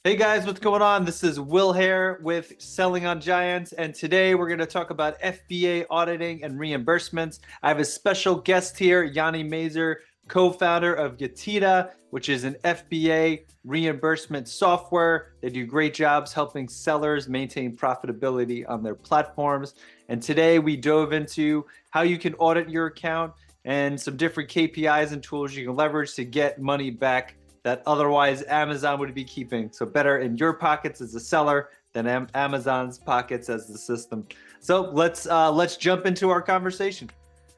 Hey guys, what's going on? This is Will Hare with Selling on Giants, and today we're going to talk about FBA auditing and reimbursements. I have a special guest here, Yanni Mazer, co-founder of GETIDA, which is an FBA reimbursement software. They do great jobs helping sellers maintain profitability on their platforms. And today we dove into how you can audit your account and some different KPIs and tools you can leverage to get money back that otherwise Amazon would be keeping. So better in your pockets as a seller than Amazon's pockets as the system. So let's jump into our conversation.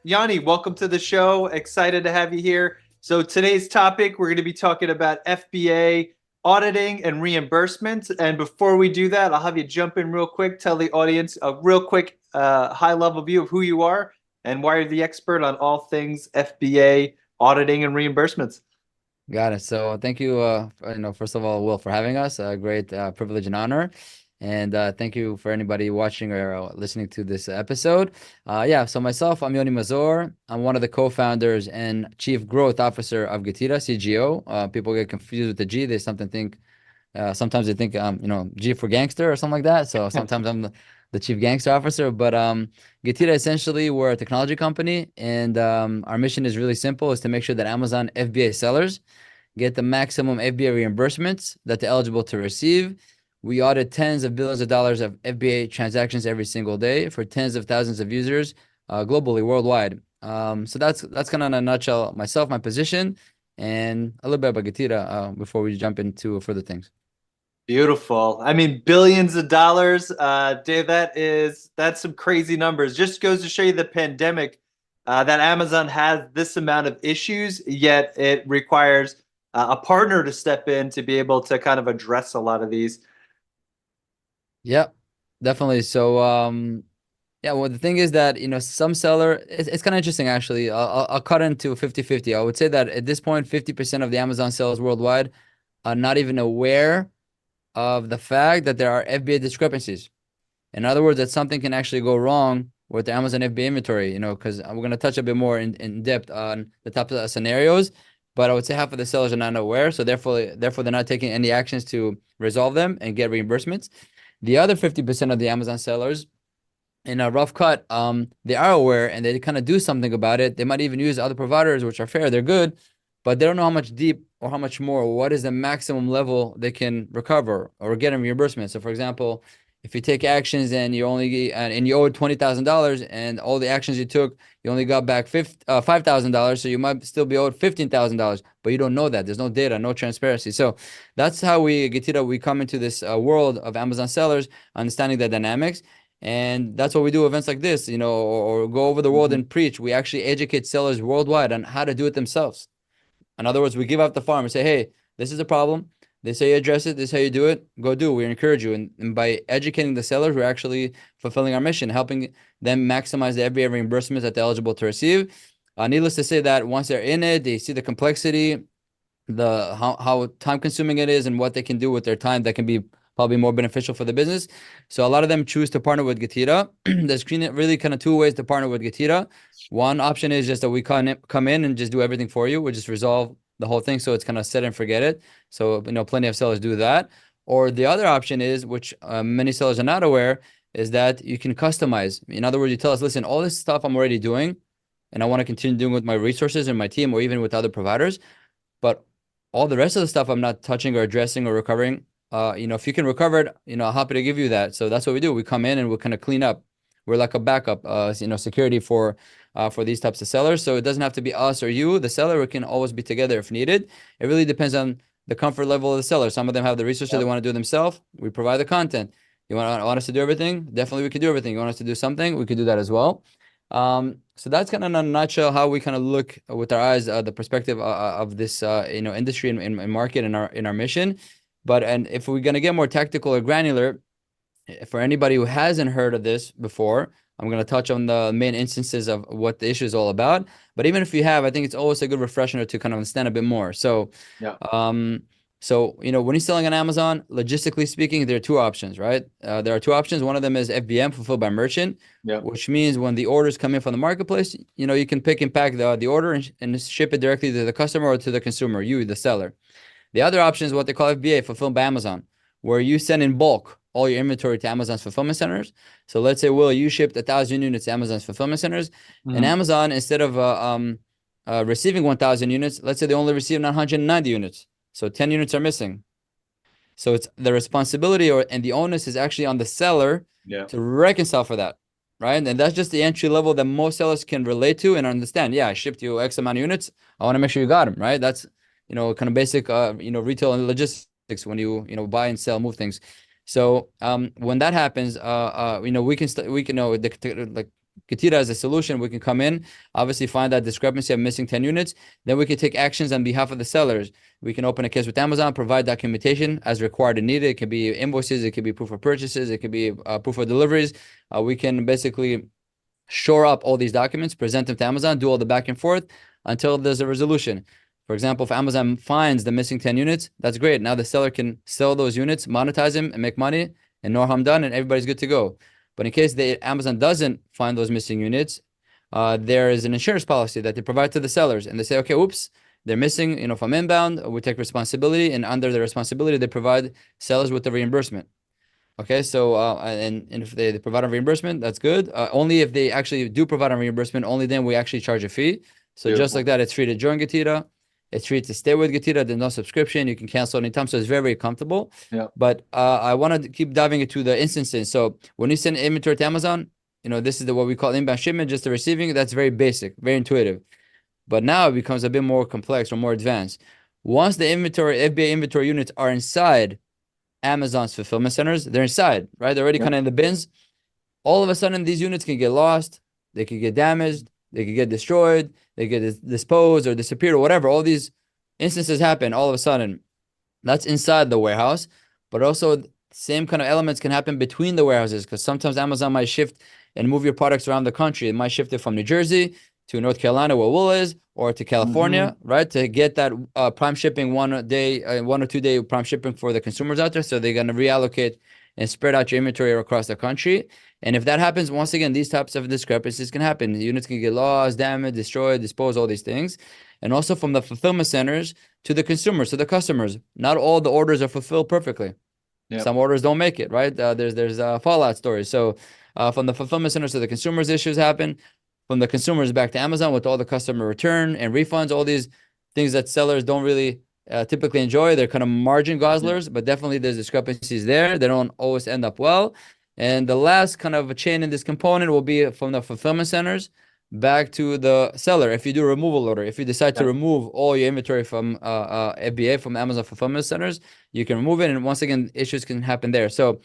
Yanni, welcome to the show. Excited to have you here. So today's topic, we're going to be talking about FBA auditing and reimbursements. And before we do that, I'll have you jump in real quick, tell the audience a real quick high-level view of who you are and why you're the expert on all things FBA auditing and reimbursements. Got it. So thank you, first of all, Will, for having us. A great privilege and honor. And thank you for anybody watching or listening to this episode. So myself, I'm Yoni Mazor. I'm one of the co-founders and chief growth officer of GETIDA, CGO. People get confused with the G. Sometimes they think, G for gangster or something like that. So sometimes I'm the chief gangster officer. But GETIDA, essentially, we're a technology company. And our mission is really simple, is to make sure that Amazon FBA sellers get the maximum FBA reimbursements that they're eligible to receive. We audit tens of billions of dollars of FBA transactions every single day for tens of thousands of users globally, worldwide. So that's kind of in a nutshell myself, my position, and a little bit about GETIDA before we jump into further things. Beautiful. I mean, billions of dollars, Dave, that's some crazy numbers. Just goes to show you the pandemic, that Amazon has this amount of issues, yet it requires a partner to step in to be able to kind of address a lot of these. Yep, definitely. So, well, the thing is that, some seller, it's kind of interesting, actually. I'll cut into 50-50. I would say that at this point, 50% of the Amazon sellers worldwide are not even aware of the fact that there are FBA discrepancies. In other words, that something can actually go wrong with the Amazon FBA inventory, because we're going to touch a bit more in depth on the type of scenarios. But I would say half of the sellers are not aware, so therefore they're not taking any actions to resolve them and get reimbursements. The other 50% of the Amazon sellers, in a rough cut, they are aware and they kind of do something about it. They might even use other providers, which are fair, they're good, but they don't know how much deep or how much more, or what is the maximum level they can recover or get in reimbursement. So, for example, if you take actions and you owed $20,000, and all the actions you took, you only got back $5,000, so you might still be owed $15,000, but you don't know that. There's no data, no transparency. So that's how we come into this world of Amazon sellers, understanding the dynamics. And that's what we do, events like this, or go over the world and preach. We actually educate sellers worldwide on how to do it themselves. In other words, we give out the farm and say, hey, this is a problem. This is how you address it. This is how you do it. Go do. We encourage you. And by educating the sellers, we're actually fulfilling our mission, helping them maximize the FBA reimbursements that they're eligible to receive. Needless to say that once they're in it, they see the complexity, how time consuming it is, and what they can do with their time that can be probably more beneficial for the business. So a lot of them choose to partner with GETIDA. There's really kind of two ways to partner with GETIDA. One option is just that we come in and just do everything for you. We just resolve the whole thing, so it's kind of set and forget it. So, plenty of sellers do that. Or the other option is, which many sellers are not aware, is that you can customize. In other words, you tell us, listen, all this stuff I'm already doing, and I want to continue doing with my resources and my team, or even with other providers, but all the rest of the stuff I'm not touching or addressing or recovering. If you can recover it, I'm happy to give you that. So that's what we do. We come in and we kind of clean up. We're like a backup, security for these types of sellers. So it doesn't have to be us or you, the seller. We can always be together if needed. It really depends on the comfort level of the seller. Some of them have the resources they want to do themselves. We provide the content. You want us to do everything? Definitely, we can do everything. You want us to do something? We can do that as well. So that's kind of in a nutshell how we kind of look with our eyes, the perspective of this, industry and market and our mission. And if we're going to get more tactical or granular, for anybody who hasn't heard of this before, I'm going to touch on the main instances of what the issue is all about. But even if you have, I think it's always a good refresher to kind of understand a bit more. So, Yeah. when you're selling on Amazon, logistically speaking, there are two options, right? There are two options. One of them is FBM, fulfilled by merchant, Yeah. which means when the orders come in from the marketplace, you can pick and pack the order and ship it directly to the customer or to the consumer, you, the seller. The other option is what they call FBA, fulfilled by Amazon, where you send in bulk all your inventory to Amazon's fulfillment centers. So let's say, Will, you shipped 1,000 units to Amazon's fulfillment centers, and Mhm. Amazon, instead of receiving 1,000 units, let's say they only receive 990 units. So 10 units are missing. So it's the responsibility and the onus is actually on the seller Yeah. to reconcile for that, right? And that's just the entry level that most sellers can relate to and understand. Yeah, I shipped you X amount of units. I want to make sure you got them, right? That's, kind of basic, retail and logistics when you buy and sell, move things. So when that happens, we can know like GETIDA as a solution. We can come in, obviously find that discrepancy of missing 10 units. Then we can take actions on behalf of the sellers. We can open a case with Amazon, provide documentation as required and needed. It could be invoices, it could be proof of purchases, it could be proof of deliveries. We can basically shore up all these documents, present them to Amazon, do all the back and forth until there's a resolution. For example, if Amazon finds the missing 10 units, that's great. Now the seller can sell those units, monetize them, and make money, and no harm done, and everybody's good to go. But in case Amazon doesn't find those missing units, there is an insurance policy that they provide to the sellers, and they say, okay, oops, they're missing, from inbound, we take responsibility, and under the responsibility, they provide sellers with the reimbursement. Okay, so and if they provide a reimbursement, that's good. Only if they actually do provide a reimbursement, only then we actually charge a fee. So just like that, it's free to join GETIDA. It's free to stay with GETIDA. There's no subscription. You can cancel anytime. So it's very, very comfortable. Yeah. But I want to keep diving into the instances. So when you send inventory to Amazon, this is what we call inbound shipment, just the receiving. That's very basic, very intuitive. But now it becomes a bit more complex or more advanced. Once the FBA inventory units are inside Amazon's fulfillment centers, they're inside, right? They're already kind of in the bins. All of a sudden, these units can get lost, they could get damaged, they could get destroyed, they get disposed or disappeared or whatever. All these instances happen all of a sudden. That's inside the warehouse, but also same kind of elements can happen between the warehouses because sometimes Amazon might shift and move your products around the country. It might shift it from New Jersey to North Carolina where Wool is, or to California, right? To get that prime shipping 1 or 2 day prime shipping for the consumers out there. So they're going to reallocate and spread out your inventory across the country. And if that happens, once again, these types of discrepancies can happen. The units can get lost, damaged, destroyed, disposed, all these things. And also from the fulfillment centers to the consumers, to the customers. Not all the orders are fulfilled perfectly. Yep. Some orders don't make it, right? There's fallout stories. So from the fulfillment centers to the consumers, issues happen. From the consumers back to Amazon with all the customer return and refunds, all these things that sellers don't really typically enjoy. They're kind of margin guzzlers, but definitely there's discrepancies there. They don't always end up well. And the last kind of a chain in this component will be from the fulfillment centers back to the seller. If you do a removal order, if you decide to remove all your inventory from FBA, from Amazon fulfillment centers, you can remove it. And once again, issues can happen there. So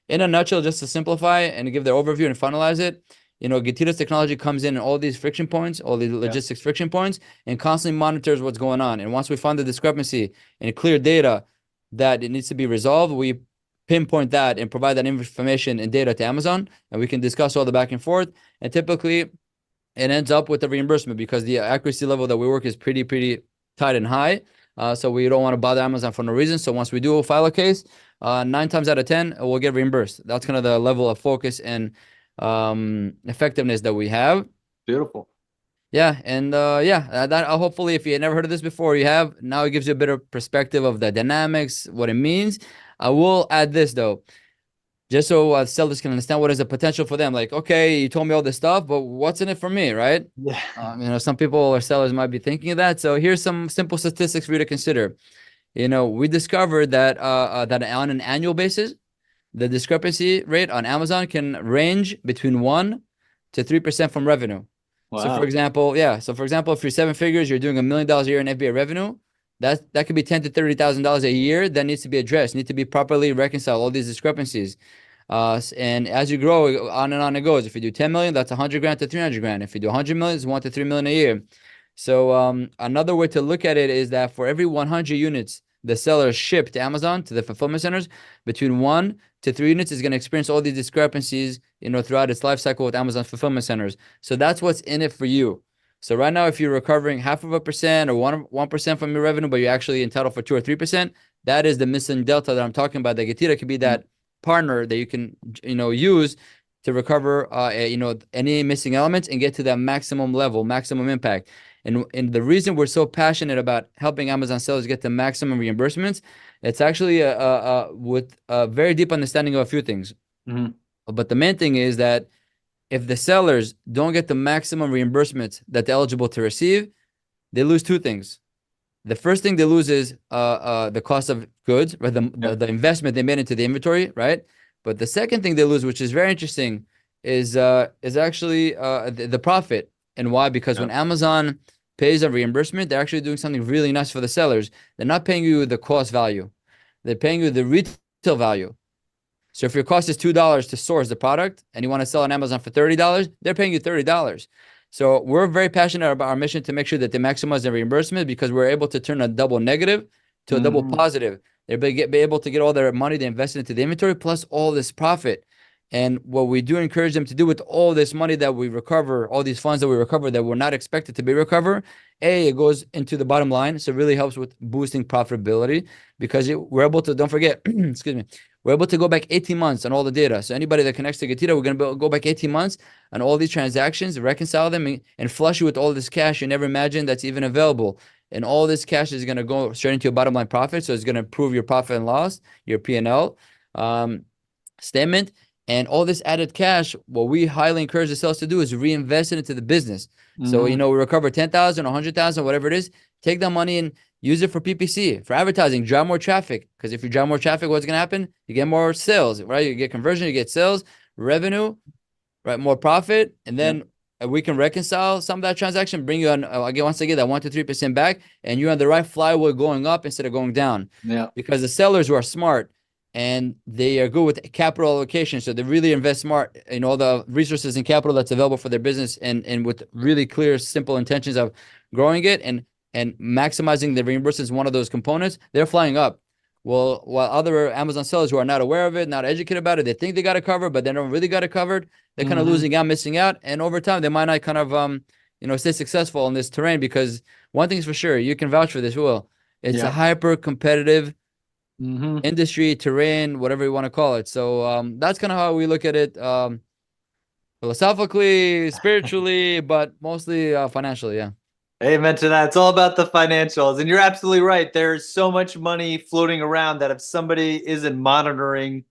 in a nutshell, just to simplify and give the overview and finalize it, GETIDA's technology comes in all these friction points, all these logistics friction points, and constantly monitors what's going on. And once we find the discrepancy and clear data that it needs to be resolved, we pinpoint that and provide that information and data to Amazon, and we can discuss all the back and forth. And typically, it ends up with the reimbursement because the accuracy level that we work is pretty tight and high. So we don't want to bother Amazon for no reason. So once we do file a case, 9 times out of 10, we'll get reimbursed. That's kind of the level of focus and effectiveness that we have. Beautiful. Yeah, and that hopefully, if you never heard of this before, you have. Now it gives you a better perspective of the dynamics, what it means. I will add this though, just so sellers can understand what is the potential for them. Like, okay, you told me all this stuff, but what's in it for me, right? Yeah. Some people or sellers might be thinking of that. So here's some simple statistics for you to consider. We discovered that that on an annual basis, the discrepancy rate on Amazon can range between 1 to 3% from revenue. Wow. So for example, if you're 7 figures, you're doing $1 million a year in FBA revenue, that could be $10,000 to $30,000 a year that needs to be addressed, need to be properly reconciled, all these discrepancies. And as you grow, on and on it goes. If you do 10 million, that's 100 grand to 300 grand. If you do 100 million, it's 1 to 3 million a year. So another way to look at it is that for every 100 units the sellers ship to Amazon, to the fulfillment centers, between 1 to 3 units is going to experience all these discrepancies, throughout its life cycle with Amazon fulfillment centers. So that's what's in it for you. So right now, if you're recovering 0.5% or 1% from your revenue, but you're actually entitled for 2 or 3%, that is the missing delta that I'm talking about. The GETIDA could be that partner that you can, use to recover, any missing elements and get to that maximum level, maximum impact. And the reason we're so passionate about helping Amazon sellers get the maximum reimbursements, it's actually with a very deep understanding of a few things. Mm-hmm. But the main thing is that if the sellers don't get the maximum reimbursements that they're eligible to receive, they lose two things. The first thing they lose is the cost of goods, right? The investment they made into the inventory, right? But the second thing they lose, which is very interesting, is actually the profit. And why? Because when Amazon pays a reimbursement, they're actually doing something really nice for the sellers. They're not paying you the cost value. They're paying you the retail value. So if your cost is $2 to source the product and you want to sell on Amazon for $30, they're paying you $30. So we're very passionate about our mission to make sure that they maximize their reimbursement, because we're able to turn a double negative to a double positive. They're be able to get all their money they invested into the inventory plus all this profit. And what we do encourage them to do with all this money that we recover, all these funds that we recover that were not expected to be recovered, it goes into the bottom line. So it really helps with boosting profitability, because we're able to, don't forget, excuse me, we're able to go back 18 months on all the data. So anybody that connects to GETIDA, we're going to go back 18 months on all these transactions, reconcile them, and flush you with all this cash you never imagined that's even available. And all this cash is going to go straight into your bottom line profit. So it's going to improve your profit and loss, your P&L statement. And all this added cash, what we highly encourage the sales to do is reinvest it into the business. So, we recover 10,000 or 100,000, whatever it is, take that money and use it for PPC, for advertising, drive more traffic. Because if you drive more traffic, what's going to happen? You get more sales, right? You get conversion, you get sales, revenue, right? More profit. And then we can reconcile some of that transaction, bring you on, again, once again, that 1 to 3% back, and you're on the right flywheel going up instead of going down. Yeah. Because the sellers who are smart, and they are good with capital allocation. So they really invest smart in all the resources and capital that's available for their business, and with really clear, simple intentions of growing it and maximizing the reimbursement is one of those components. They're flying up. Well, while other Amazon sellers who are not aware of it, not educated about it, they think they got it covered, but they don't really got it covered. They're kind of losing out, missing out. And over time, they might not kind of, stay successful in this terrain, because one thing's for sure, you can vouch for this, Will. It's a hyper competitive industry, terrain, whatever you want to call it. So that's kind of how we look at it, philosophically, spiritually, but mostly financially. Yeah. Amen to that. It's all about the financials. And you're absolutely right. There's so much money floating around that if somebody isn't monitoring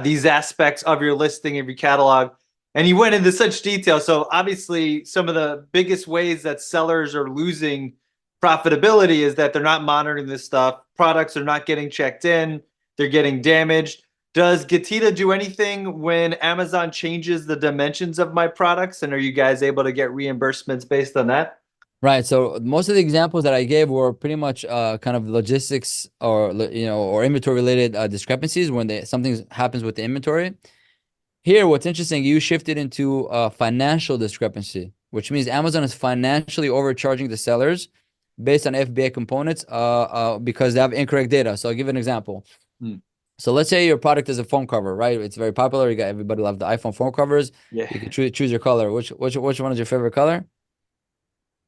these aspects of your listing, of your catalog, and you went into such detail. So obviously, some of the biggest ways that sellers are losing profitability is that they're not monitoring this stuff. Products are not getting checked in. They're getting damaged. Does GETIDA do anything when Amazon changes the dimensions of my products? And are you guys able to get reimbursements based on that? Right. So most of the examples that I gave were pretty much kind of logistics or inventory related discrepancies when something happens with the inventory. Here, what's interesting, you shifted into a financial discrepancy, which means Amazon is financially overcharging the sellers based on FBA components because they have incorrect data. So I'll give you an example. So let's say your product is a phone cover, right? It's very popular. You got everybody love the iPhone phone covers. Yeah. You can choose your color. Which one is your favorite color?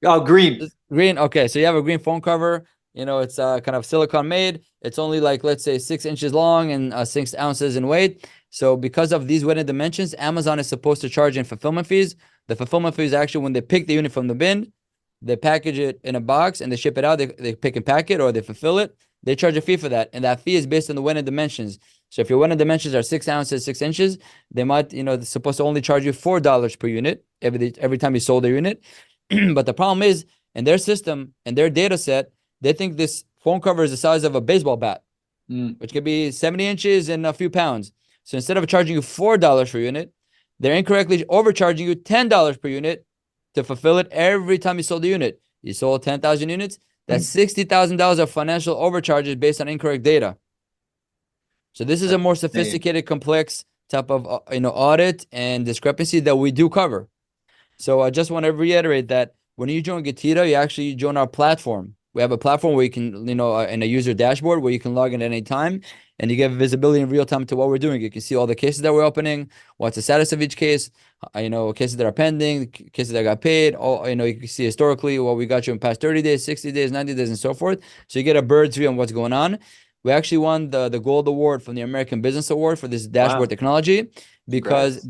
Oh, green. Green. Okay, so you have a green phone cover. It's kind of silicone made. It's only like, let's say, 6 inches long and 6 ounces in weight. So because of these weight and dimensions, Amazon is supposed to charge in fulfillment fees. The fulfillment fees actually when they pick the unit from the bin, they package it in a box and they ship it out. They pick and pack it or they fulfill it. They charge a fee for that. And that fee is based on the weight and dimensions. So if your weight and dimensions are 6 ounces, 6 inches, they might, they're supposed to only charge you $4 per unit every time you sold their unit. But the problem is, in their system and their data set, they think this phone cover is the size of a baseball bat, which could be 70 inches and a few pounds. So instead of charging you $4 per unit, they're incorrectly overcharging you $10 per unit to fulfill it every time you sold the unit. You sold 10,000 units. That's $60,000 of financial overcharges based on incorrect data. So this is a more sophisticated, complex type of audit and discrepancy that we do cover. So I just want to reiterate that when you join GETIDA, you actually join our platform. We have a platform where you can, in a user dashboard where you can log in at any time and you get visibility in real time to what we're doing. You can see all the cases that we're opening, what's the status of each case, cases that are pending, cases that got paid, you can see historically what we got you in past 30 days, 60 days, 90 days, and so forth. So you get a bird's view on what's going on. We actually won the gold award from the American Business Award for this dashboard technology because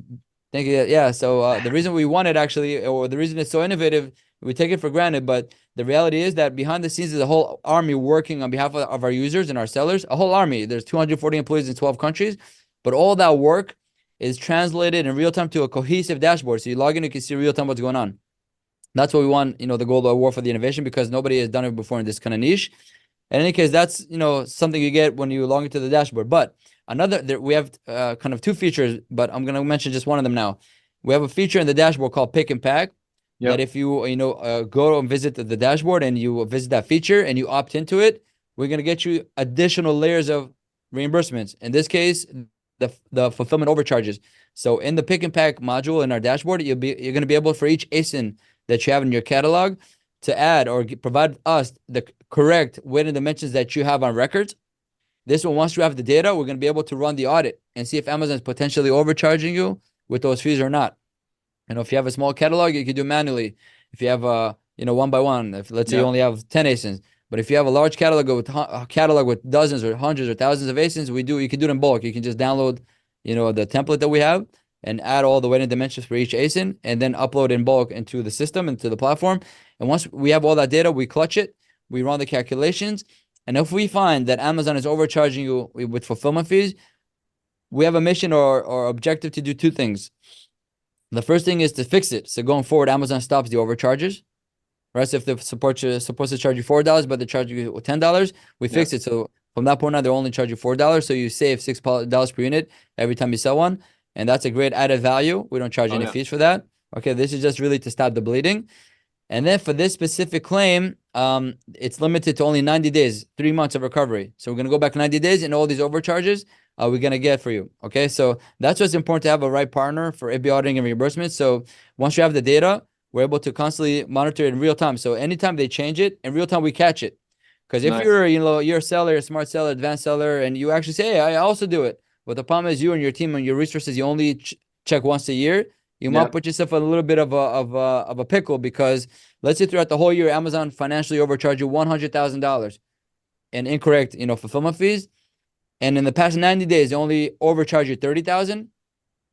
Thank you. Yeah. So the reason we want it actually, or the reason it's so innovative, we take it for granted. But the reality is that behind the scenes is a whole army working on behalf of our users and our sellers. A whole army. There's 240 employees in 12 countries, but all that work is translated in real time to a cohesive dashboard. So you log in, you can see real time what's going on. That's what we want. The Gold Award for the innovation because nobody has done it before in this kind of niche. In any case, that's something you get when you log into the dashboard. But we have kind of two features, but I'm gonna mention just one of them now. We have a feature in the dashboard called Pick and Pack. That if you go and visit the dashboard and you visit that feature and you opt into it, we're gonna get you additional layers of reimbursements. In this case, the fulfillment overcharges. So in the Pick and Pack module in our dashboard, you're gonna be able for each ASIN that you have in your catalog to add or provide us the correct weight and dimensions that you have on records. This one, once you have the data, we're going to be able to run the audit and see if Amazon is potentially overcharging you with those fees or not. If you have a small catalog, you can do manually. If you have one by one, if let's say you only have 10 ASINs, but if you have a large catalog with dozens or hundreds or thousands of ASINs, you can do it in bulk. You can just download, the template that we have and add all the weight and dimensions for each ASIN and then upload in bulk into the system, into the platform. And once we have all that data, we clutch it, we run the calculations. And if we find that Amazon is overcharging you with fulfillment fees, we have a mission or objective to do two things. The first thing is to fix it. So going forward, Amazon stops the overcharges. Right? So if they're supposed to charge you $4, but they charge you $10, we fix it. So from that point on, they only charge you $4. So you save $6 per unit every time you sell one. And that's a great added value. We don't charge any fees for that. Okay, this is just really to stop the bleeding. And then for this specific claim, it's limited to only 90 days, 3 months of recovery. So we're going to go back 90 days and all these overcharges we're going to get for you. Okay, so that's what's important to have a right partner for FBA auditing and reimbursement. So once you have the data, we're able to constantly monitor it in real time. So anytime they change it, in real time, we catch it. Because if you're a seller, a smart seller, advanced seller, and you actually say, hey, I also do it. But the problem is you and your team and your resources, you only check once a year. You might put yourself in a little bit of a pickle because let's say throughout the whole year, Amazon financially overcharge you $100,000 in incorrect, fulfillment fees. And in the past 90 days, they only overcharge you $30,000.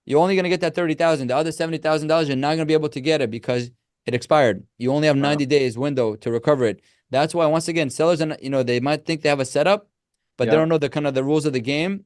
You're only going to get that $30,000. The other $70,000, you're not going to be able to get it because it expired. You only have 90 days window to recover it. That's why, once again, sellers, they might think they have a setup, but they don't know the rules of the game.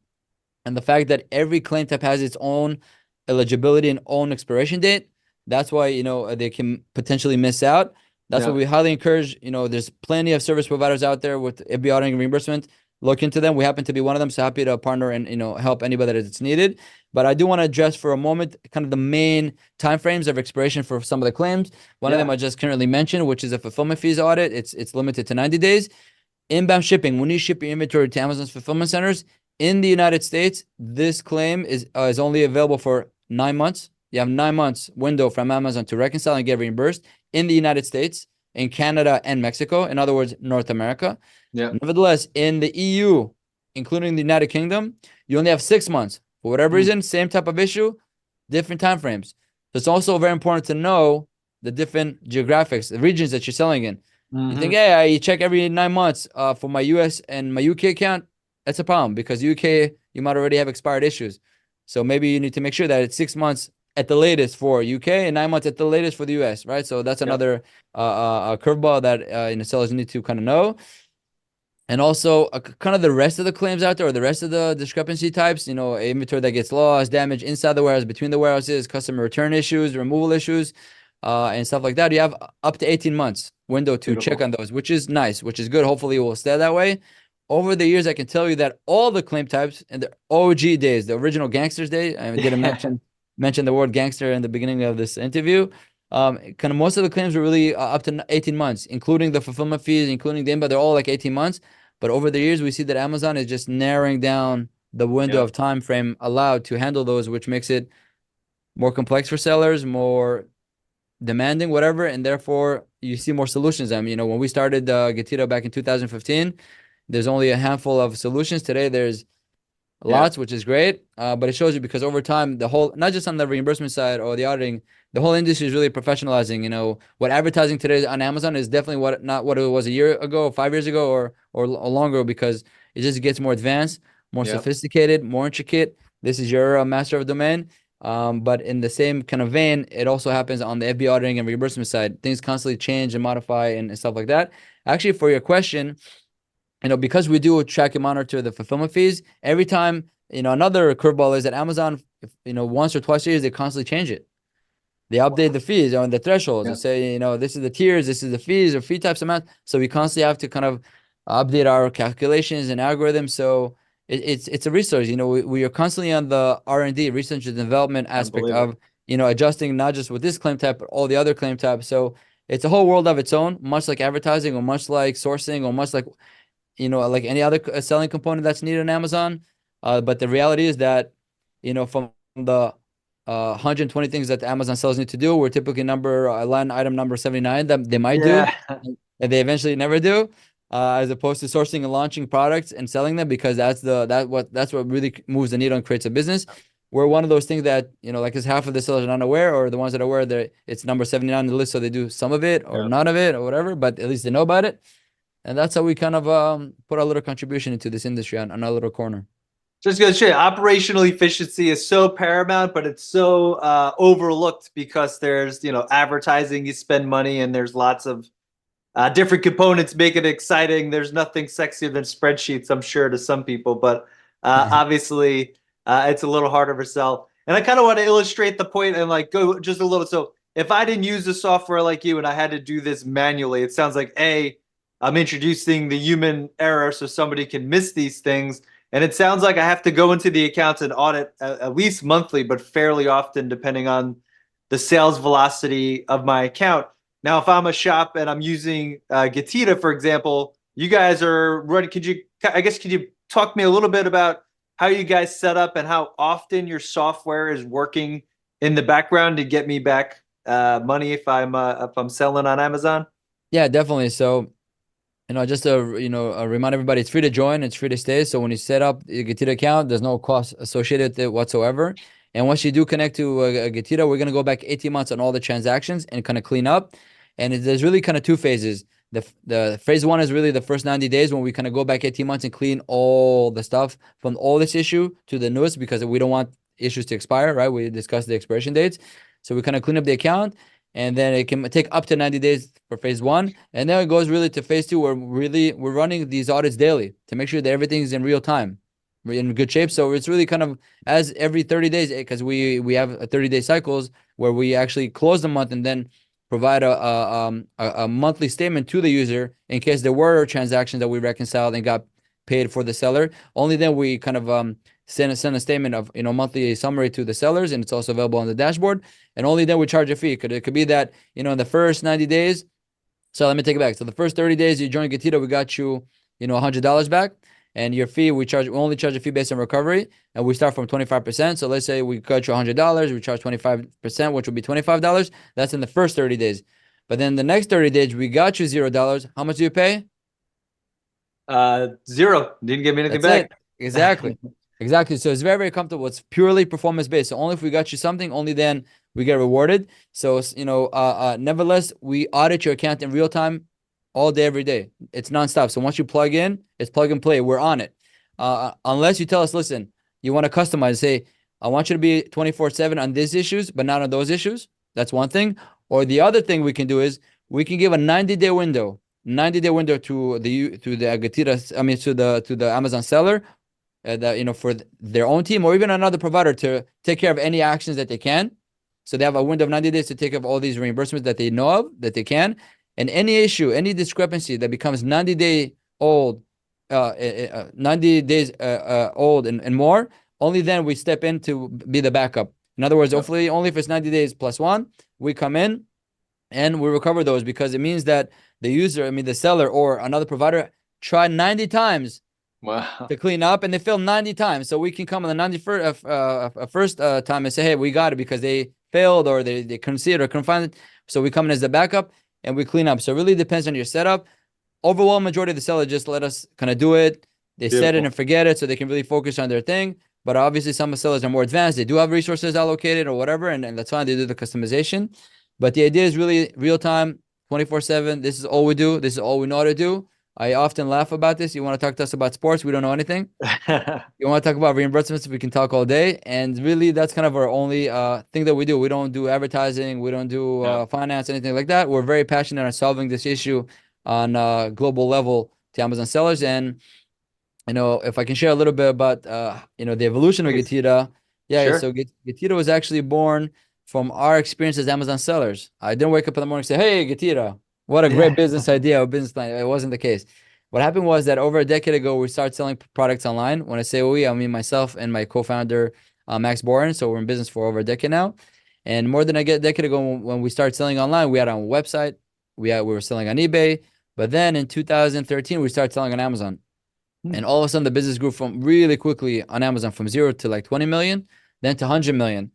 And the fact that every claim type has its own eligibility and own expiration date. That's why, they can potentially miss out. That's why we highly encourage, there's plenty of service providers out there with FBA auditing and reimbursement. Look into them. We happen to be one of them. So happy to partner and, help anybody that it's needed. But I do want to address for a moment kind of the main timeframes of expiration for some of the claims. One of them I just currently mentioned, which is a fulfillment fees audit. It's limited to 90 days. Inbound shipping, when you ship your inventory to Amazon's fulfillment centers in the United States, this claim is only available for 9 months. You have 9 months window from Amazon to reconcile and get reimbursed in the United States, in Canada and Mexico. In other words, North America. Nevertheless, in the EU, including the United Kingdom, you only have 6 months. For whatever reason, same type of issue, different time frames. So it's also very important to know the different geographics, the regions that you're selling in. You think, hey, I check every 9 months for my US and my UK account. That's a problem because UK, you might already have expired issues. So maybe you need to make sure that it's 6 months at the latest for UK and 9 months at the latest for the US, right? So that's another curveball that sellers need to kind of know. And also kind of the rest of the claims out there, or the rest of the discrepancy types, inventory that gets lost, damage inside the warehouse, between the warehouses, customer return issues, removal issues, and stuff like that. You have up to 18 months window to check on those, which is nice, which is good. Hopefully it will stay that way. Over the years, I can tell you that all the claim types in the OG days, the original gangsters day, I didn't mention the word gangster in the beginning of this interview. Kind of most of the claims were really up to 18 months, including the fulfillment fees, including the inbound. They're all like 18 months. But over the years, we see that Amazon is just narrowing down the window of time frame allowed to handle those, which makes it more complex for sellers, more demanding, whatever. And therefore, you see more solutions. I mean, when we started GETIDA back in 2015, there's only a handful of solutions. Today, there's lots, which is great. But it shows you because over time, the whole, not just on the reimbursement side or the auditing, the whole industry is really professionalizing. What advertising today on Amazon is definitely not what it was a year ago, 5 years ago, or longer, because it just gets more advanced, more sophisticated, more intricate. This is your master of domain. But in the same kind of vein, it also happens on the FBA auditing and reimbursement side. Things constantly change and modify and stuff like that. Actually, for your question, because we do track and monitor the fulfillment fees, every time, another curveball is that Amazon, once or twice a year, they constantly change it. They update the fees on the thresholds and say, this is the tiers, this is the fees or fee types amount. So we constantly have to kind of update our calculations and algorithms. So it's a resource. We are constantly on the R&D, research and development aspect of, adjusting not just with this claim type, but all the other claim types. So it's a whole world of its own, much like advertising or much like sourcing or much like, like any other selling component that's needed on Amazon. But the reality is that, from the 120 things that the Amazon sellers need to do, we're typically line item number 79 that they might do, and they eventually never do, as opposed to sourcing and launching products and selling them, because that's what really moves the needle and creates a business. We're one of those things that, like, is half of the sellers are not aware, or the ones that are aware that it's number 79 on the list, so they do some of it or none of it or whatever, but at least they know about it. And that's how we kind of put our little contribution into this industry on our little corner. Just gonna say, operational efficiency is so paramount, but it's so overlooked because there's advertising, you spend money, and there's lots of different components make it exciting. There's nothing sexier than spreadsheets, I'm sure, to some people, but obviously it's a little harder to sell. And I kind of want to illustrate the point and like go just a little. So if I didn't use the software like you and I had to do this manually, it sounds like I'm introducing the human error so somebody can miss these things. And it sounds like I have to go into the accounts and audit at least monthly, but fairly often, depending on the sales velocity of my account. Now, if I'm a shop and I'm using GETIDA, for example, you guys are running. Could you talk to me a little bit about how you guys set up and how often your software is working in the background to get me back money if I'm selling on Amazon? Yeah, definitely. So, just to remind everybody, it's free to join, it's free to stay. So when you set up a GETIDA account, there's no cost associated with it whatsoever. And once you do connect to a GETIDA, we're going to go back 18 months on all the transactions and kind of clean up. And there's really kind of two phases. The phase one is really the first 90 days when we kind of go back 18 months and clean all the stuff from all this issue to the newest, because we don't want issues to expire, right? We discussed the expiration dates. So we kind of clean up the account. And then it can take up to 90 days for phase one. And then it goes really to phase two, where we're running these audits daily to make sure that everything is in real time. We're in good shape. So it's really kind of as every 30 days, because we have a 30-day cycles where we actually close the month and then provide a monthly statement to the user in case there were transactions that we reconciled and got paid for the seller. Only then we kind of send a statement of monthly summary to the sellers, and it's also available on the dashboard. And only then we charge a fee. It could be that in the first 90 days. So let me take it back. So the first 30 days you join GETIDA, we got you $100 back, and your fee we only charge a fee based on recovery, and we start from 25%. So let's say we got you $100, we charge 25%, which would be $25. That's in the first 30 days. But then the next 30 days we got you $0. How much do you pay? Zero. Didn't give me anything back. Exactly. Exactly. So it's very, very comfortable. It's purely performance based. So only if we got you something, only then we get rewarded. So, nevertheless, we audit your account in real time all day, every day. It's nonstop. So once you plug in, it's plug and play. We're on it. Unless you tell us, listen, you want to customize, say, I want you to be 24/7 on these issues, but not on those issues. That's one thing. Or the other thing we can do is we can give a 90-day window to the GETIDA, to the Amazon seller, that for their own team or even another provider to take care of any actions that they can. So they have a window of 90 days to take care of all these reimbursements that they know of, that they can. And any issue, any discrepancy that becomes 90 days old and more, only then we step in to be the backup. In other words, hopefully only if it's 90 days plus one, we come in and we recover those, because it means that the seller or another provider tried 90 times to clean up, and they failed 90 times. So we can come on the 91st first time and say, hey, we got it, because they failed or they couldn't see it or couldn't find it. So we come in as the backup and we clean up. So it really depends on your setup. Overwhelming majority of the sellers just let us kind of do it. They set it and forget it so they can really focus on their thing. But obviously some sellers are more advanced. They do have resources allocated or whatever, and that's fine. They do the customization. But the idea is really real time, 24/7. This is all we do. This is all we know how to do. I often laugh about this. You want to talk to us about sports? We don't know anything. You want to talk about reimbursements? We can talk all day. And really, that's kind of our only thing that we do. We don't do advertising. We don't do Yeah, finance, anything like that. We're very passionate on solving this issue on a global level to Amazon sellers. And if I can share a little bit about the evolution of please. GETIDA. Yeah, so Sure. GETIDA was actually born from our experience as Amazon sellers. I didn't wake up in the morning and say, "Hey, GETIDA, what a great Yeah. business idea or business plan." It wasn't the case. What happened was that over a decade ago, we started selling products online. When I say we, I mean myself and my co-founder, Max Boren. So we're in business for over a decade now. And more than a decade ago, when we started selling online, we had our own website. We were selling on eBay. But then in 2013, we started selling on Amazon. Hmm. And all of a sudden, the business grew from really quickly on Amazon from zero to like 20 million, then to 100 million.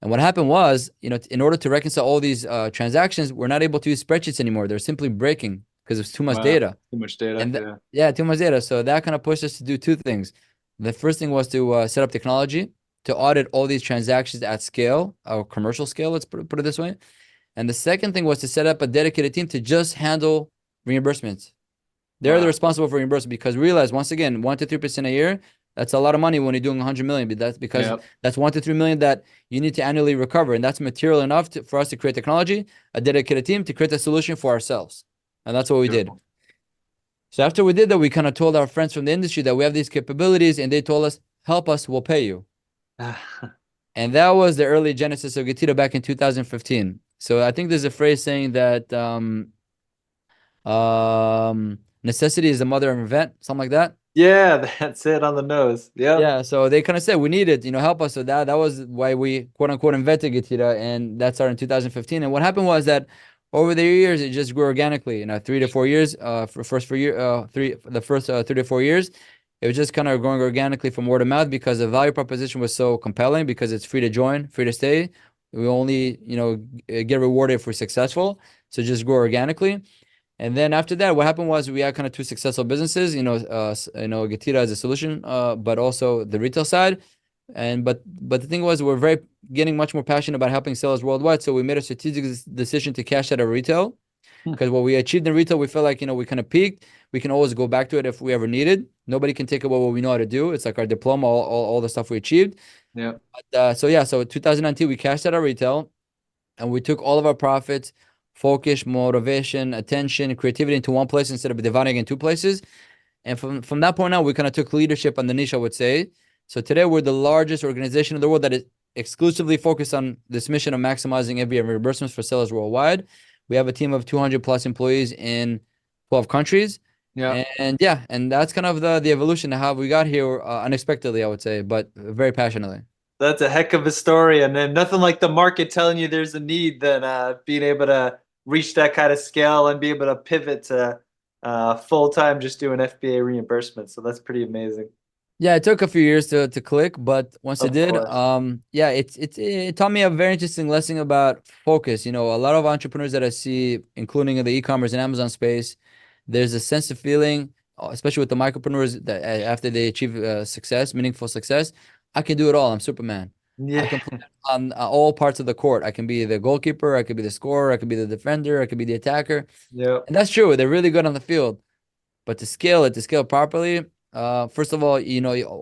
And what happened was, in order to reconcile all these transactions, we're not able to use spreadsheets anymore. They're simply breaking because there's too much Wow. data. Too much data. And Yeah. yeah, too much data. So that kind of pushed us to do two things. The first thing was to set up technology to audit all these transactions at scale, or commercial scale, let's put it this way. And the second thing was to set up a dedicated team to just handle reimbursements. They're the Wow. responsible for reimbursement because realize once again, 1 to 3% a year, that's a lot of money when you're doing 100 million. But that's because Yeah. that's 1 to 3 million that you need to annually recover. And that's material enough for us to create technology, a dedicated team to create a solution for ourselves. And that's what we did. Beautiful. So after we did that, we kind of told our friends from the industry that we have these capabilities, and they told us, help us, we'll pay you. And that was the early genesis of GETIDA back in 2015. So I think there's a phrase saying that necessity is the mother of invent, something like that. Yeah, that's it on the nose. Yep. Yeah, so they kind of said we need it, help us. So that was why we quote unquote invented GETIDA, and that started in 2015. And what happened was that over the years it just grew organically. 3 to 4 years, for first for year, the first 3 to 4 years, it was just kind of growing organically from word of mouth because the value proposition was so compelling because it's free to join, free to stay. We only get rewarded if we're successful, so just grow organically. And then after that, what happened was we had kind of two successful businesses, GETIDA as a solution, but also the retail side. But the thing was, we're very getting much more passionate about helping sellers worldwide. So we made a strategic decision to cash out of retail Hmm. because what we achieved in retail, we felt like, we kind of peaked. We can always go back to it if we ever needed. Nobody can take away what we know how to do. It's like our diploma, all the stuff we achieved. Yeah. So 2019, we cashed out our retail and we took all of our profits, focus, motivation, attention, creativity into one place instead of dividing in two places. And from that point on, we kind of took leadership on the niche, I would say. So today we're the largest organization in the world that is exclusively focused on this mission of maximizing FBA reimbursements for sellers worldwide. We have a team of 200 plus employees in 12 countries. Yeah. And yeah, and that's kind of the evolution of how we got here unexpectedly, I would say, but very passionately. That's a heck of a story. And then nothing like the market telling you there's a need than being able to reach that kind of scale and be able to pivot to full time just doing FBA reimbursement. So that's pretty amazing. Yeah, it took a few years to click, but once it Of did, course. yeah, it taught me a very interesting lesson about focus. A lot of entrepreneurs that I see, including in the e-commerce and Amazon space, there's a sense of feeling, especially with the micropreneurs, that after they achieve success, meaningful success, I can do it all. I'm Superman. I Yeah. can play on all parts of the court. I can be the goalkeeper, I could be the scorer, I could be the defender, I could be the attacker, Yep. and that's true. They're really good on the field. But to scale properly, first of all,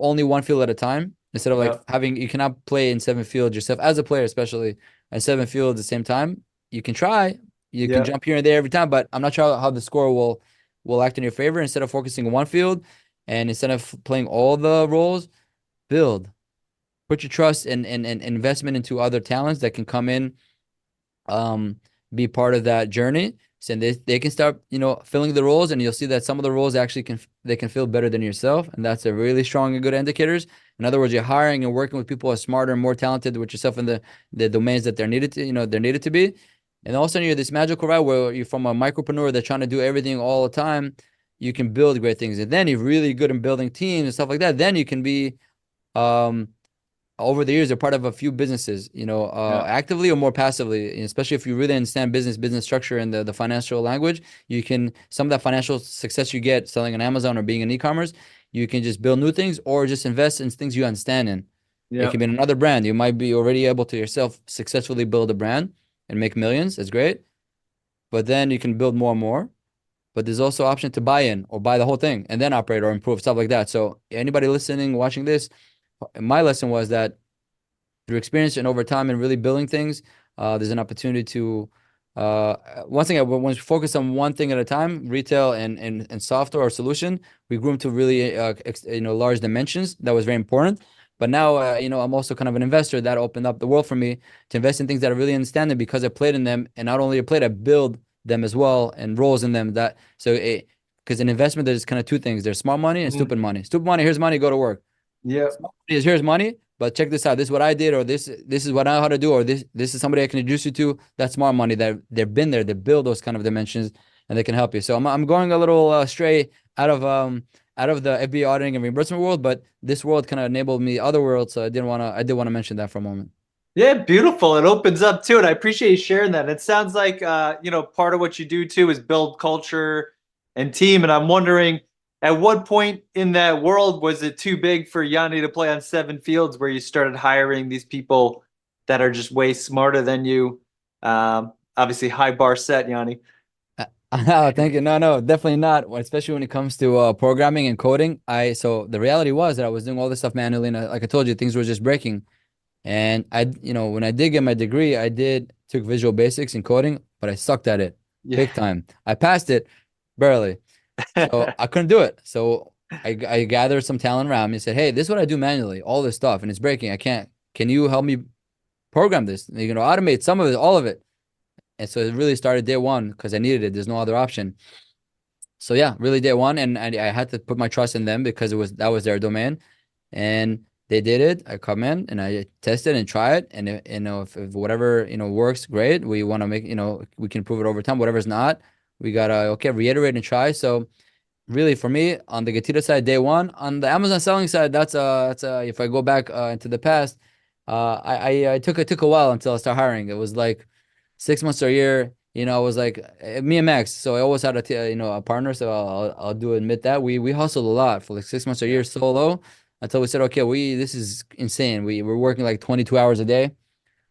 only one field at a time instead of like Yep. you cannot play in 7 fields yourself as a player, especially in 7 fields at the same time. You can try, you can Yep. jump here and there every time, but I'm not sure how the score will act in your favor. Instead of focusing on one field and instead of playing all the roles, build, put your trust and investment into other talents that can come in, um, be part of that journey. So they can start, filling the roles, and you'll see that some of the roles actually can feel better than yourself, and that's a really strong and good indicators. In other words, you're hiring and working with people who are smarter and more talented with yourself in the domains that they're needed to be. And all of a sudden, you're this magical ride where you're from a micropreneur that's trying to do everything all the time. You can build great things, and then you're really good in building teams and stuff like that. Then you can be, um, over the years they're part of a few businesses, Yep. actively or more passively, especially if you really understand business structure and the financial language. You can, some of that financial success you get selling on Amazon or being in e-commerce, you can just build new things or just invest in things you understand in. It can Yep. be in another brand. You might be already able to yourself successfully build a brand and make millions. That's great. But then you can build more and more. but there's also option to buy in or buy the whole thing and then operate or improve stuff like that. So anybody listening, watching this, my lesson was that through experience and over time and really building things, there's an opportunity to once again, when we focus on one thing at a time, retail and software or solution, we grew into really large dimensions. That was very important. But now, I'm also kind of an investor. That opened up the world for me to invest in things that I really understand them because I played in them, and not only I played, I build them as well and roles in them. Because an investment, there's kind of two things: there's smart money and Mhm. stupid money. Stupid money, here's money, go to work. Yep. Smart money is here's money, but check this out. This is what I did, or this is what I know how to do, or this is somebody I can introduce you to. That's smart money. That they've been there, they build those kind of dimensions, and they can help you. So I'm going a little stray out of the FBA auditing and reimbursement world, but this world kind of enabled me other worlds. So I did want to mention that for a moment. Yeah, beautiful. It opens up too, and I appreciate you sharing that. It sounds like part of what you do too is build culture and team. And I'm wondering, at what point in that world was it too big for Yanni to play on 7 fields, where you started hiring these people that are just way smarter than you? Obviously, high bar set, Yanni. No, thank you. No, no, definitely not. Especially when it comes to programming and coding. So the reality was that I was doing all this stuff manually, and like I told you, things were just breaking. And when I did get my degree, I did took Visual Basics in coding, but I sucked at it Yeah. big time. I passed it barely, so I couldn't do it. So I gathered some talent around me and said, "Hey, this is what I do manually, all this stuff, and it's breaking. I can't. Can you help me program this? Automate some of it, all of it." And so it really started day one because I needed it. There's no other option. So yeah, really day one, and I had to put my trust in them because that was their domain, and they did it. I come in and I test it and try it, and if whatever works, great. We want to make we can improve it over time. Whatever's not, we gotta reiterate and try. So really for me on the GETIDA side, day one. On the Amazon selling side, that's if I go back into the past, I took a while until I started hiring. It was like 6 months or a year. I was like me and Max. So I always had a partner. So I'll do admit that we hustled a lot for like 6 months or a Yeah. year solo until we said, okay, this is insane. We're working like 22 hours a day.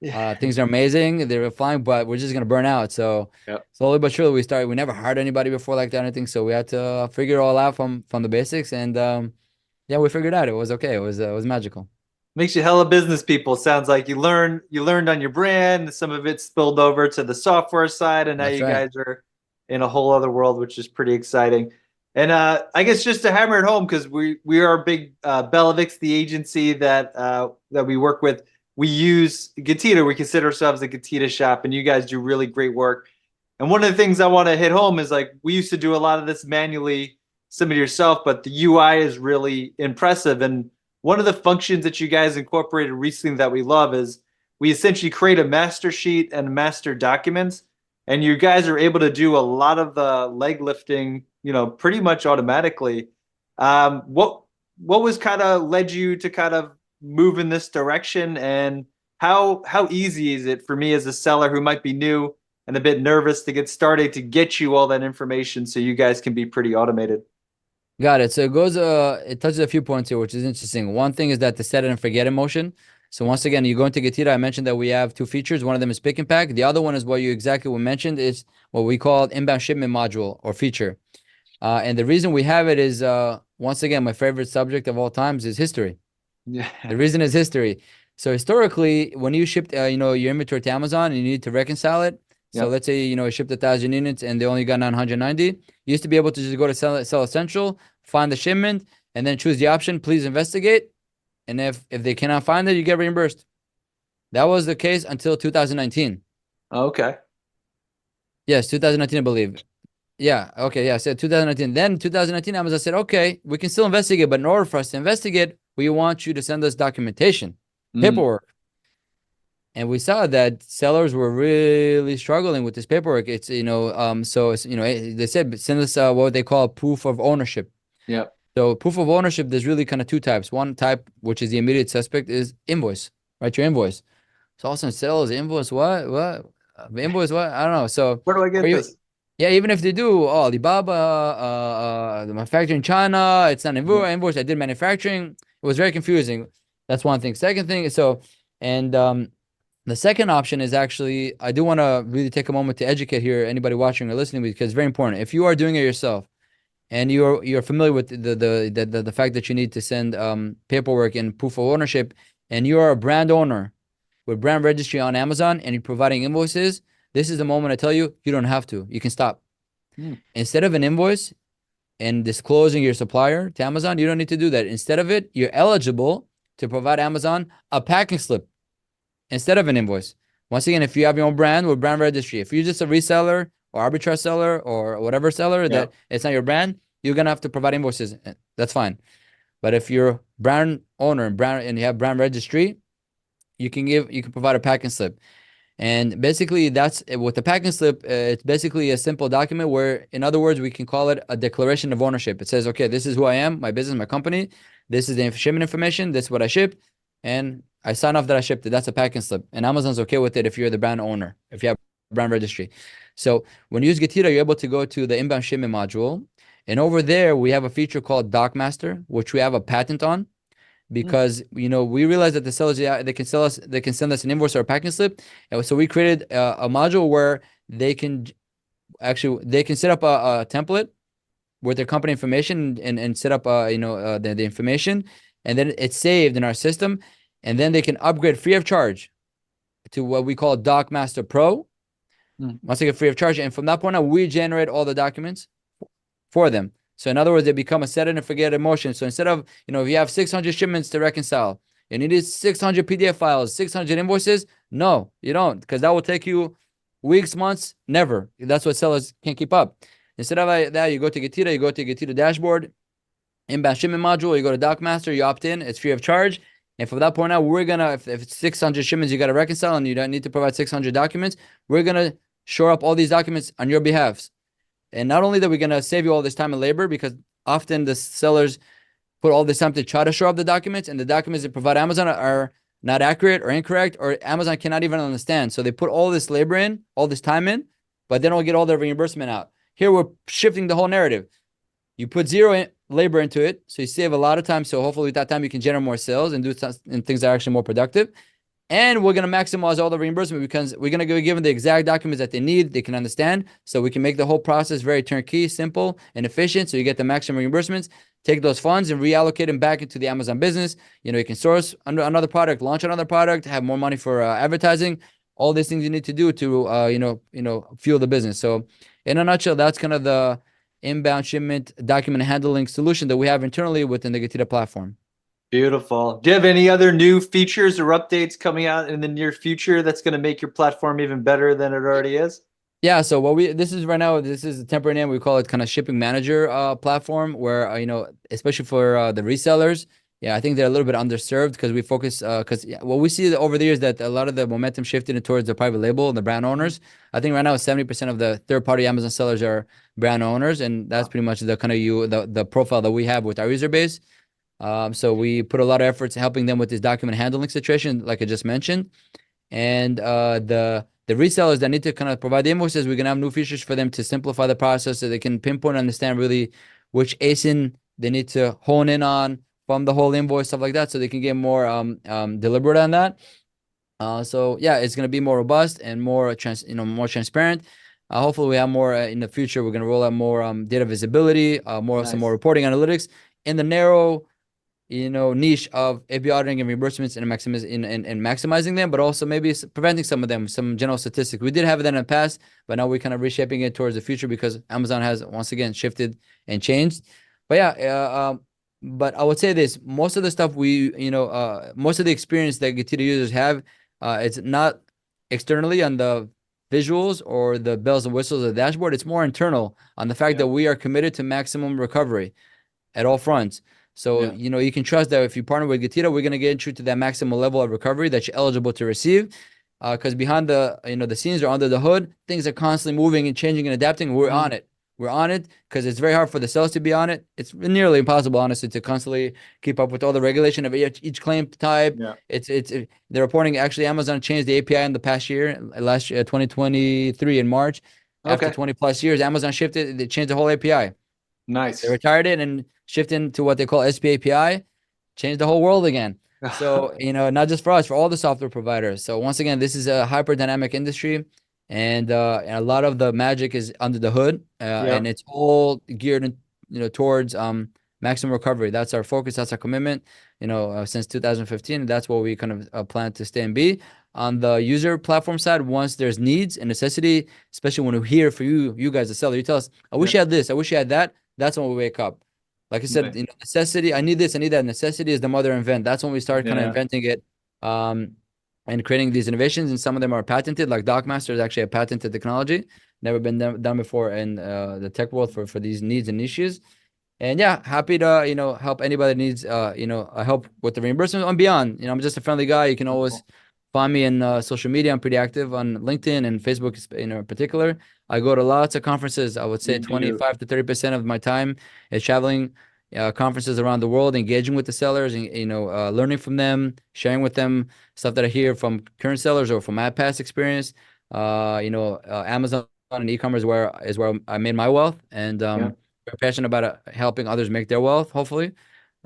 Yeah. Things are amazing. They're flying, but we're just gonna burn out. So Yep. slowly but surely we started. We never hired anybody before like that or anything. So we had to figure it all out from the basics. And yeah, we figured it out. It was okay. It was magical. Makes you hella business people. Sounds like you learned on your brand. Some of it spilled over to the software side, and now That's you right. guys are in a whole other world, which is pretty exciting. And I guess just to hammer it home, because we are big Bellavix, the agency that we work with. We use GETIDA. We consider ourselves a GETIDA shop, and you guys do really great work. And one of the things I want to hit home is, like, we used to do a lot of this manually, some of yourself, but the UI is really impressive. And one of the functions that you guys incorporated recently that we love is we essentially create a master sheet and master documents, and you guys are able to do a lot of the leg lifting, pretty much automatically. What was kind of led you to kind of move in this direction, and how easy is it for me as a seller who might be new and a bit nervous to get started to get you all that information so you guys can be pretty automated? Got it. So it touches a few points here, which is interesting. One thing is that the set it and forget emotion. So once again, you go into GETIDA. I mentioned that we have two features. One of them is pick and pack. The other one is what you exactly mentioned is what we call inbound shipment module or feature. And the reason we have it is once again, my favorite subject of all times is history. Yeah. The reason is history. So historically, when you shipped, your inventory to Amazon and you need to reconcile it. So Yep. let's say, you shipped 1,000 units and they only got 990. You used to be able to just go to sell essential, find the shipment, and then choose the option, please investigate. And if they cannot find it, you get reimbursed. That was the case until 2019. Okay. Yes, 2019, I believe. Yeah. Okay. Yeah. So 2019. Then 2019, Amazon said, okay, we can still investigate, but in order for us to investigate, we want you to send us documentation, Mm. paperwork. And we saw that sellers were really struggling with this paperwork. They said send us what they call proof of ownership. Yep. So proof of ownership, there's really kind of two types. One type, which is the immediate suspect, is invoice, right? Your invoice. So all of a sudden, sales invoice, what, invoice, what? I don't know. So, Where do I or get you, this? yeah, even if they do, oh, Alibaba, the manufacturing in China, it's not Yeah. invoice. I did manufacturing. It was very confusing. That's one thing. Second thing is and The second option is actually, I do want to really take a moment to educate here anybody watching or listening, because it's very important. If you are doing it yourself and you're familiar with the fact that you need to send paperwork and proof of ownership, and you are a brand owner with brand registry on Amazon and you're providing invoices, this is the moment I tell you, you don't have to. You can stop. Instead of an invoice and disclosing your supplier to Amazon, you don't need to do that. Instead of it, you're eligible to provide Amazon a packing slip instead of an invoice. Once again, if you have your own brand with brand registry, if you're just a reseller or arbitrage seller or whatever seller that it's not your brand, you're gonna have to provide invoices. That's fine. But if you're brand owner and you have brand registry, you can provide a packing slip. And basically, that's with the packing slip. It's basically a simple document where, in other words, we can call it a declaration of ownership. It says, okay, this is who I am, my business, my company. This is the shipment information. This is what I shipped, and I sign off that I shipped it. That's a packing slip, and Amazon's okay with it if you're the brand owner, if you have brand registry. So when you use GETIDA, you're able to go to the inbound shipment module, and over there we have a feature called Doc Master, which we have a patent on, because we realized that the sellers, they can send us an invoice or a packing slip, and so we created a module where they can set up a template with their company information and set up the information, and then it's saved in our system, and then they can upgrade free of charge to what we call Doc Master Pro. Once they get free of charge, and from that point on, we generate all the documents for them. So in other words, they become a set it and forget it motion. So instead of, if you have 600 shipments to reconcile, you need 600 PDF files, 600 invoices. No, you don't, because that will take you weeks, months, never. That's what sellers can't keep up. Instead of that, you go to GETIDA, you go to GETIDA dashboard, inbound shipment module, you go to Doc Master, you opt in, it's free of charge. And from that point on, we're going to, if it's 600 shipments you got to reconcile and you don't need to provide 600 documents, we're going to shore up all these documents on your behalf. And not only that, we're going to save you all this time and labor, because often the sellers put all this time to try to show up the documents, and the documents they provide Amazon are not accurate or incorrect, or Amazon cannot even understand. So they put all this labor in, all this time in, but they don't get all their reimbursement out. Here, we're shifting the whole narrative. You put zero labor into it, so you save a lot of time. So hopefully at that time you can generate more sales and do things that are actually more productive. And we're going to maximize all the reimbursement, because we're going to give them the exact documents that they need, they can understand. So we can make the whole process very turnkey, simple, and efficient. So you get the maximum reimbursements, take those funds and reallocate them back into the Amazon business. You can source another product, launch another product, have more money for advertising, all these things you need to do to, fuel the business. So in a nutshell, that's kind of the inbound shipment document handling solution that we have internally within the GETIDA platform. Beautiful. Do you have any other new features or updates coming out in the near future that's going to make your platform even better than it already is? Yeah, so this is a temporary name. We call it kind of shipping manager platform, where especially for the resellers, I think they're a little bit underserved, because we focus because what we see over the years that a lot of the momentum shifted towards the private label and the brand owners. I think right now 70% of the third-party Amazon sellers are brand owners, and that's pretty much the kind of the profile that we have with our user base. So we put a lot of efforts in helping them with this document handling situation, like I just mentioned. And the resellers that need to kind of provide the invoices, we're gonna have new features for them to simplify the process, so they can pinpoint and understand really which ASIN they need to hone in on from the whole invoice, stuff like that, so they can get more deliberate on that. So yeah, it's gonna be more robust and more transparent. Hopefully we have more in the future. We're gonna roll out more data visibility, some more reporting analytics in the narrow niche of FBA auditing and reimbursements, and maximizing them, but also maybe preventing some of them, some general statistics. We did have that in the past, but now we're kind of reshaping it towards the future, because Amazon has once again shifted and changed. But yeah, but I would say this: most of the stuff most of the experience that GETIDA users have, it's not externally on the visuals or the bells and whistles of the dashboard. It's more internal on the fact that we are committed to maximum recovery at all fronts. So, you can trust that if you partner with GETIDA, we're going to get you to that maximum level of recovery that you're eligible to receive. Because behind the scenes or under the hood, things are constantly moving and changing and adapting. We're on it. We're on it because it's very hard for the sellers to be on it. It's nearly impossible, honestly, to constantly keep up with all the regulation of each claim type. Yeah. They're reporting, actually, Amazon changed the API in the past year, last year, 2023 in March. Okay. After 20 plus years, Amazon shifted, they changed the whole API. Nice. They retired it and shifted into what they call SPA API, changed the whole world again. So, not just for us, for all the software providers. So once again, this is a hyper dynamic industry, and a lot of the magic is under the hood, and Yep. it's all geared towards maximum recovery. That's our focus. That's our commitment. Since 2015, that's what we kind of plan to stay and be. On the user platform side, once there's needs and necessity, especially when we hear for you guys, the seller, you tell us, I wish you had this, I wish you had that. That's when we wake up. Like I said, Right. necessity, I need this, I need that. Necessity is the mother of invent. That's when we start kind of Yeah. inventing it, and creating these innovations. And some of them are patented, like DocMaster is actually a patented technology, never been done before in the tech world for these needs and niches. And yeah, happy to, help anybody that needs, help with the reimbursement and beyond. I'm just a friendly guy. You can always find me in social media. I'm pretty active on LinkedIn and Facebook, in particular. I go to lots of conferences. I would say You do. 25 to 30% of my time is traveling conferences around the world, engaging with the sellers, and learning from them, sharing with them stuff that I hear from current sellers or from my past experience. Amazon and e-commerce is where I made my wealth, and Yeah. very passionate about helping others make their wealth, hopefully,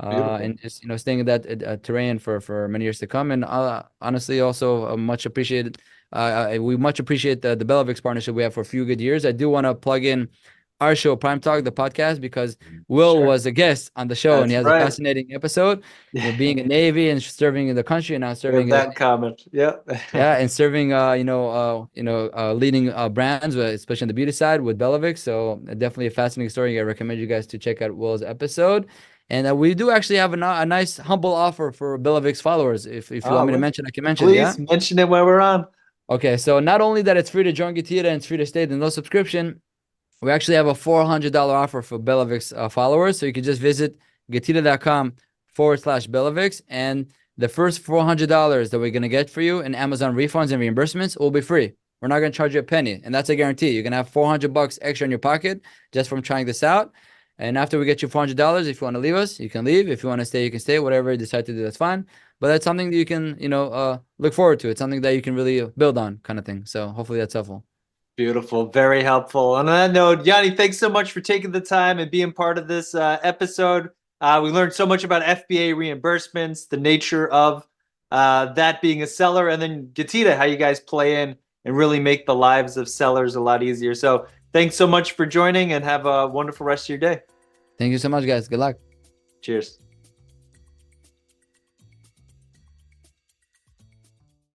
Beautiful. and just staying in that terrain for many years to come. And honestly, also much appreciated. We much appreciate the Belovix partnership we have for a few good years. I do want to plug in our show, Prime Talk, the podcast, because Will Sure. was a guest on the show, and he That's has a right. fascinating episode. Being a Navy and serving in the country, and now We have serving that comment. Yep. yeah, and serving leading brands, especially on the beauty side with Belovix. So definitely a fascinating story. I recommend you guys to check out Will's episode. And we do actually have a nice humble offer for Belovix followers. If you want Oh, me to mention, I can mention it. Yeah. please mention it while we're on. Okay. So not only that it's free to join GETIDA and it's free to stay, there's no subscription. We actually have a $400 offer for Belovix followers. So you can just visit getida.com/Belovix, and the first $400 that we're going to get for you in Amazon refunds and reimbursements will be free. We're not going to charge you a penny, and that's a guarantee. You're going to have $400 extra in your pocket just from trying this out. And after we get you $400, if you want to leave us, you can leave. If you want to stay, you can stay. Whatever you decide to do, that's fine. But that's something that you can, look forward to. It's something that you can really build on, kind of thing. So hopefully that's helpful. Beautiful. Very helpful. On that note, Yanni, thanks so much for taking the time and being part of this episode. We learned so much about FBA reimbursements, the nature of that being a seller, and then GETIDA, how you guys play in and really make the lives of sellers a lot easier. So thanks so much for joining, and have a wonderful rest of your day. Thank you so much, guys. Good luck. Cheers.